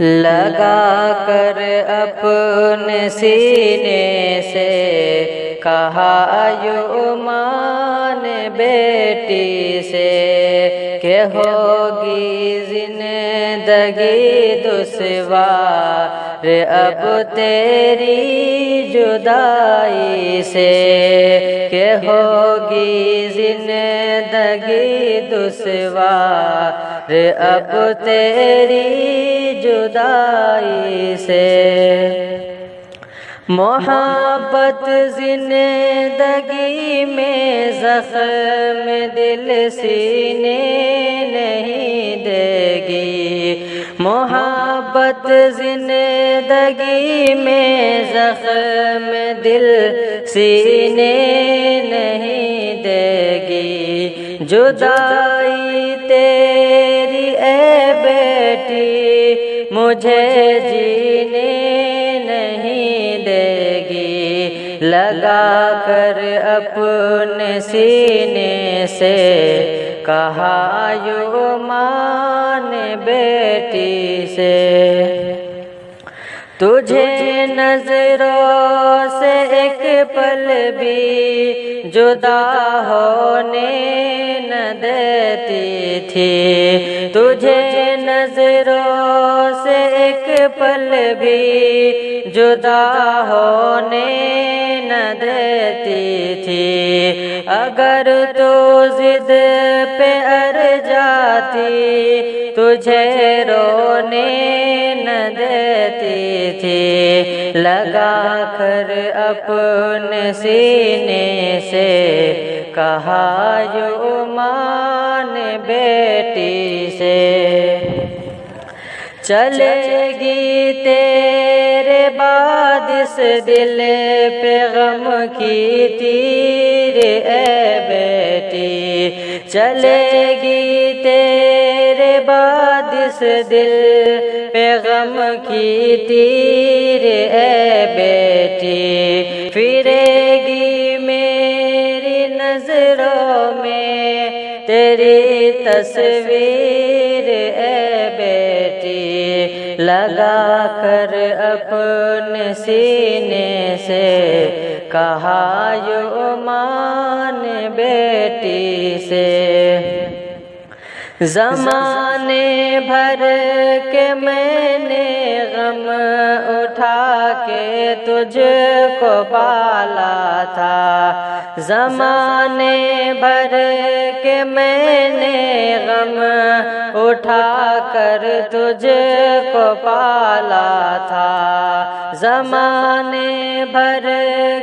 لگا کر اپنے سینے سے کہا یومان بیٹی سے کہ ہوگی زندگی دشوار اب تیری جدائی سے، کہ ہوگی زندگی دشوار اب تیری جدائی سے۔ محبت زندگی میں زخم دل سینے نہیں دے گی، محبت زندگی میں زخم دل سینے نہیں دے گی، جدائی تیری اے بیٹی مجھے جینے نہیں دے گی، لگا کر اپنے سینے سے کہا یومان بیٹی سے۔ تجھے نظروں سے ایک پل بھی جدا ہونے نہ دیتی تھی، تجھے نظروں سے ایک پل بھی جدا ہونے نہ دیتی تھی، اگر تو ضد پہ اڑ جاتی تجھے رونے نہ دیتی تھی، لگا کر اپنے سینے سے کہا یومان بیٹی سے۔ چلے گی تیرے بعد اس دل پہ غم کی تیر اے بیٹی، چلے گی تیرے بعد اس دل پہ غم کی تیر اے بیٹی، پھرے گی میری نظروں میں تیری تصویر اے بیٹی، لگا کر اپنے سینے سے کہا یومان بیٹی سے۔ زمانے بھر کے میں نے غم اٹھا کے تجھ کو پالا تھا، زمانے بھر کے میں نے غم اٹھا کر تجھ کو پالا تھا، زمانے بھر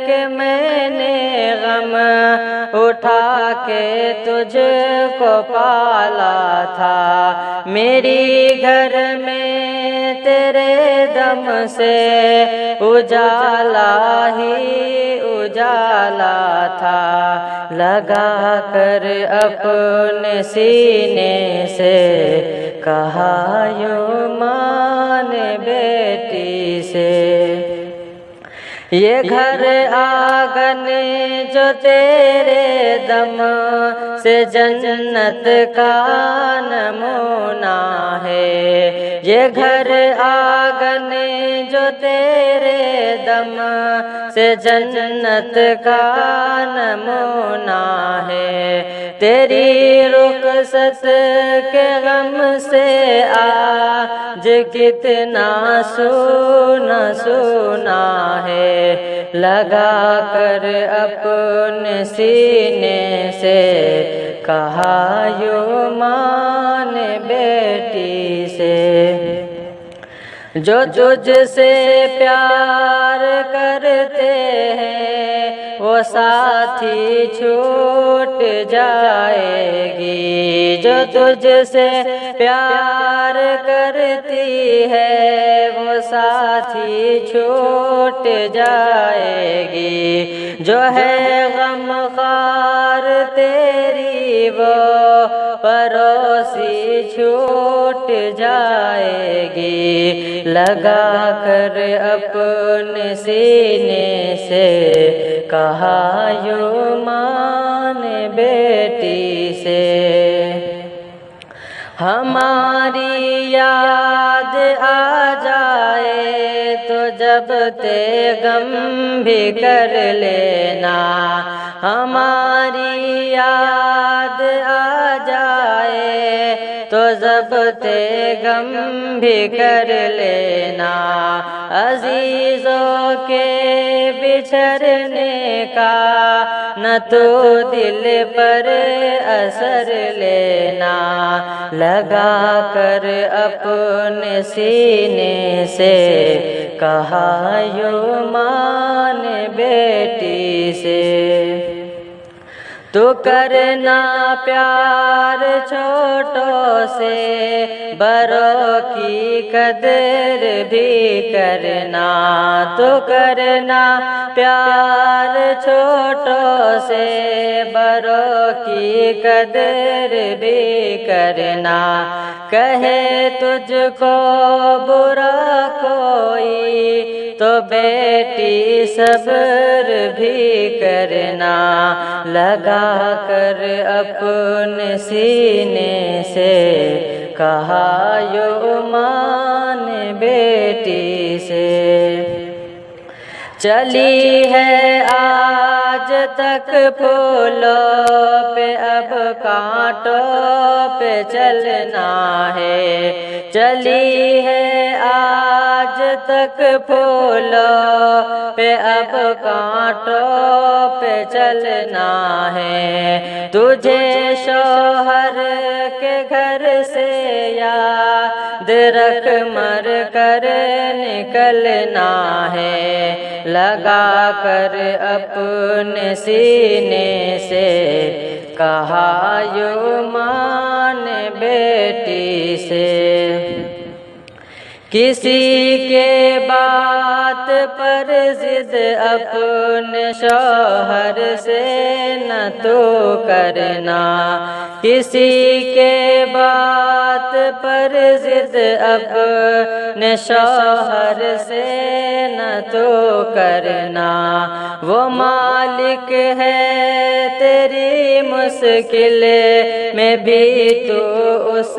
کے میں نے غم اٹھا کے تجھ کو پالا تھا، میری گھر میں تیرے دم سے اجالا ہی اجالا تھا، لگا کر اپنے سینے سے کہا یومان بیٹی سے۔ یہ گھر آنگن جو تیرے دم سے جنت کا نمونہ ہے، یہ گھر آنگن جو تیرے دم سے جنت کا نمونہ ہے، تیری رخصت کے غم سے آج کتنا سونا سونا ہے، لگا کر اپنے سینے سے کہا یومان بیٹی سے۔ جو تجھ سے پیار کرتے ہیں وہ ساتھی چھوٹ جائے گی، جو تجھ سے پیار کرتی ہے وہ ساتھی چھوٹ جائے گی، جو ہے غمخوار تیری وہ پڑوسی چھوٹ جائے گی، لگا کر اپنے سینے سے کہا یومان بیٹی سے۔ ہماری یاد آ جائے تو جب غم بھی کر لینا، ہماری یاد آ جائے تو ضبط غم بھی کر لینا، عزیزوں کے بچھڑنے کا نہ تو دل پر اثر لینا، لگا کر اپنے سینے سے کہا یوں ماں نے بیٹی سے، تو کرنا پیار چھوٹوں سے، بڑوں کی قدر بھی کرنا، تو کرنا پیار چھوٹوں سے، بڑوں کی قدر بھی کرنا، کہے تجھ کو برا کوئی تو بیٹی صبر بھی کرنا، لگا کر اپنے سینے سے کہا یوں ماں نے بیٹی سے، چلی ہے آج تک پھولوں پہ اب کانٹوں پہ چلنا ہے، چلی ہے آج تک پھولوں پہ اب کانٹوں پہ چلنا ہے، تجھے شوہر کے گھر سے یاد رکھ مر کر نکلنا ہے، لگا کر اپنے سینے سے کہا یوں ماں نے بیٹی سے، کسی کے بات پر ضد اپنے شوہر سے نہ تو کرنا، کسی کے بات پر ضد اپنے شوہر سے نہ تو کرنا، وہ مالک ہے تیری مشکل میں بھی تو اس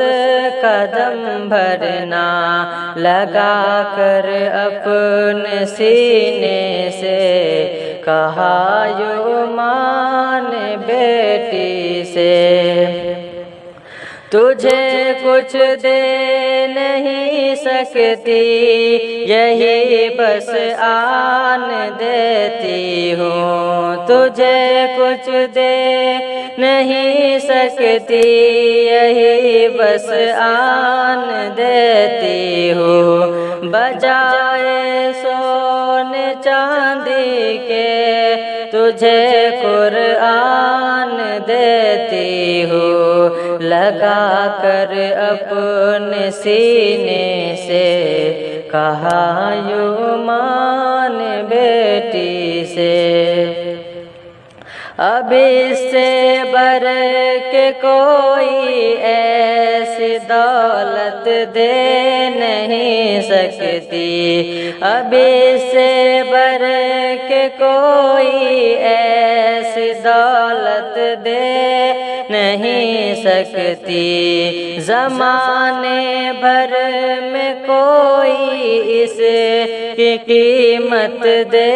کا دم بھرنا، لگا کر اپنے سینے سے کہا یوں ماں نے بیٹی سے، تجھے کچھ دے نہیں سکتی یہی بس آن دیتی ہوں، تجھے کچھ دے نہیں سکتی یہی بس آن دیتی ہوں، بجائے سونے چاندی کے تجھے قرآن دیتی ہوں، لگا کر اپنے سینے سے کہا یوں ماں نے بیٹی سے، اب اس سے بڑھ کے کوئی ایسی دولت دے نہیں سکتی، اب اس سے بڑھ کے کوئی ایسی دولت دے نہیں سکتی، زمانے بھر میں کوئی اس کی قیمت دے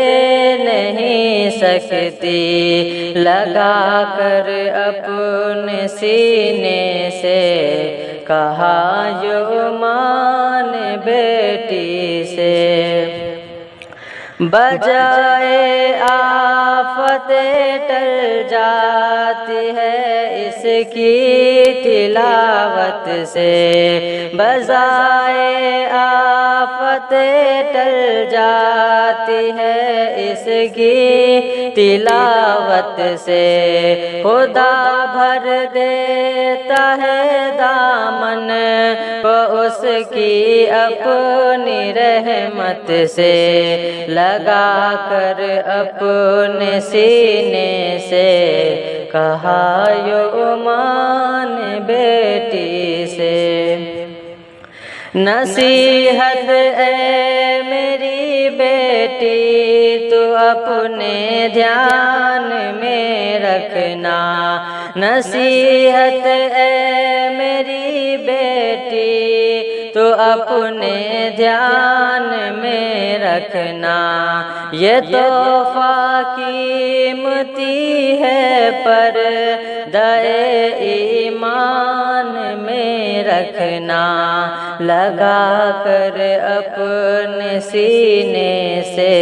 نہیں سکتی، لگا کر اپنے سینے سے کہا یوں ماں نے بیٹی سے، بجائے آفت ٹل جاتی ہے اس کی تلاوت سے، بجائے آفت ٹل جاتی ہے اس کی تلاوت سے، خدا بھر دیتا ہے دامن کو اس کی اپنی رحمت سے، لگا کر اپنے سینے سے کہا یوں ماں نے بیٹی سے، نصیحت اے میری بیٹی تو اپنے دھیان میں رکھنا، نصیحت اے میری بیٹی تو اپنے دھیان میں رکھنا، یہ تحفہ قیمتی ہے پردہ ایمان میں رکھنا، لگا کر اپنے سینے سے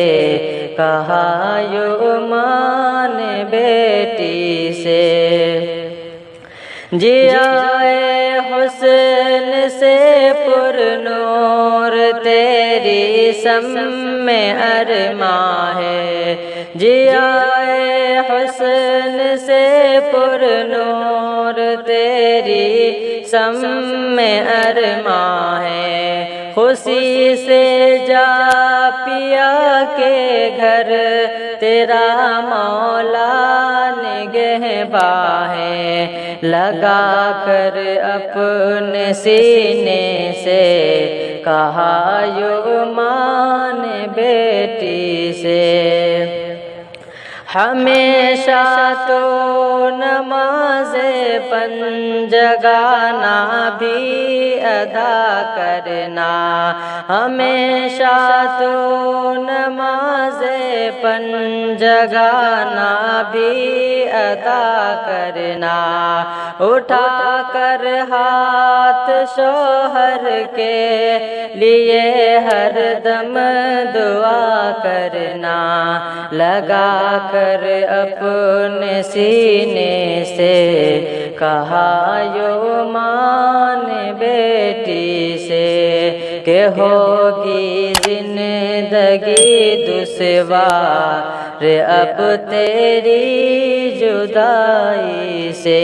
کہا یومان بیٹی سے، جیائے حسن سے پر نور تیری سم میں ارماں ہے، جیائے حسن سے پر نور تیری سم میں ارماں ہے، خوشی سے جا پیا کے گھر تیرا مولا نگہباں ہے، لگا کر اپنے سینے سے کہا یومان بیٹی سے، ہمیشہ تو نماز پنجگانہ بھی ادا کرنا، ہمیشہ تو نماز پنجگانہ بھی ادا کرنا، اٹھا کر ہاتھ شوہر کے لیے ہر دم دعا کرنا، لگا کر اپنے سینے سے کہا یومان بیٹی سے کہ ہوگی زندگی دشوار اب تیری جدائی سے۔